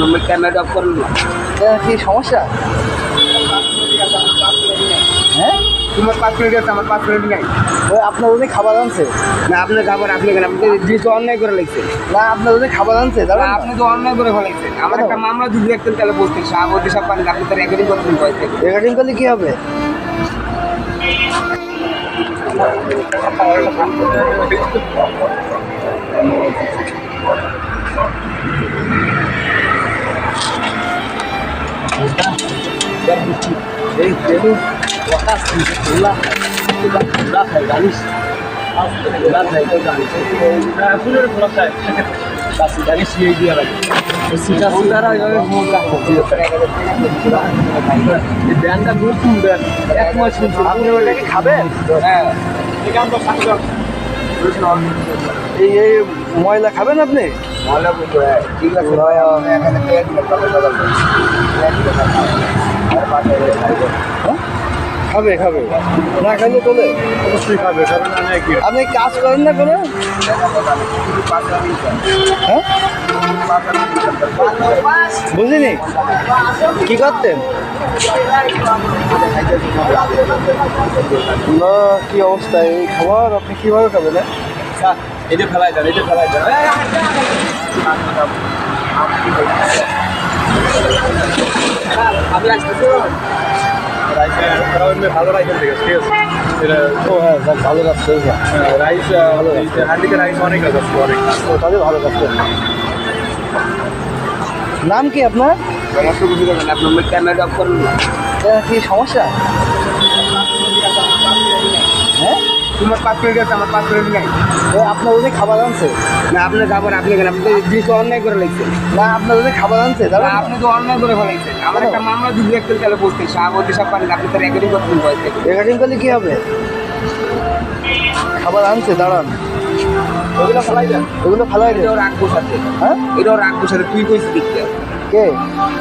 আপনার camera off করেন না। কি সমস্যা? হ্যাঁ, তোমার 5 মিনিট আছে, আমার 5 মিনিট নাই। ওই আপনার উনি খাবার আনছে না আপনার খাবার আপনি কেন? আপনি জিনিস অন্যায় করে লাগছেন। না, আপনার উনি খাবার আনছে না, দাঁড়ান না। আপনি তো অন্যায় করে ফেলাইছেন। আমার কেন? একটা মামলা যদি দেখতেন তাহলে বলতেন সাহাবতী সব পানি আপনি তো রেকর্ডিং করতেন ভয় থেকে। রেকর্ডিং করলে কি হবে? এই বেলু ওটা খোলা খোলা খাই জানিস খোলা খাই তো জানিস ফুলের খোলা খাই কাছে জানিস এই দিয়ে লাগে সিটা সিটারা এইভাবে ফোন রাখো এই ব্যাংকটা নতুন ব্যাংক এক মাস শুনছি আপনি ওটা কি খাবেন? হ্যাঁ এখান তো সাথে এই ময়লা খাবেন আপনি? ময়লা বুঝো ঠিক আছে এখানে পেয়ে দিলাম খাবে খাবে না খাইলে তোলে অবশ্যই খাবে, কারণ আমি একই আপনি কাজ করেন না কোনো? হ্যাঁ বুঝিনি কি করতেন? না কি অবস্থা এই খাবার আপনি কিভাবে খাবেন? এটা ফেলাই দেন, এটা ফেলাই দেন। আপনি আসতেছো ভালো রাইস থেকে ঠিক আছে। এটা ও হ্যাঁ যাক, ভালো কাজ করেছেন। রাইস হান্ডিতে রাইস অনেক আছে অনেক। ও তাহলে ভালো কাজ করেছেন। নাম কি আপনার? সমস্যা বুঝে যাবেন, আপনার ক্যামেরা অফ করেন না। কি সমস্যা? হ্যাঁ, তোমার 5 মিনিট আছে, আমার 5 মিনিট নাই। ওই আপনার উনি খাবার আনছে। না আপনার খাবার আপনি কেন? আপনি তো জিনিস অন্যায় করে লাগছেন। না, আপনার উনি খাবার আনছে না, দাঁড়ান না। আপনি তো অন্যায় করে ফেলাইছেন। আমার কেন? একটা মামলা যদি দেখতেন তাহলে বলতেন সাহাবতী সব পানি আপনি তো রেকর্ডিং করতেন ভয় থেকে। রেকর্ডিং করলে কি হবে? খাবার আনছে দাঁড়ান, ওগুলো ফেলাই দেন। ওগুলো ফেলাই দেন। এটাও রাখবো সাথে, হ্যাঁ এটাও রাখবো সাথে। তুই কইছিস দেখতে কে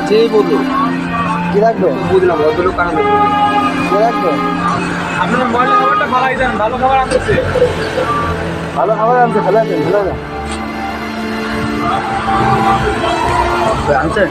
যেই বললো কি রাখবেন? বুঝলাম ওগুলো কারণ কে রাখবেন? আপনার ময়লা খাবারটা ভালাই দেন, ভালো খাবার আনতেছে। ভালো খাবার আনছে, ফেলাই দেন ফেলাই দেন। আনছে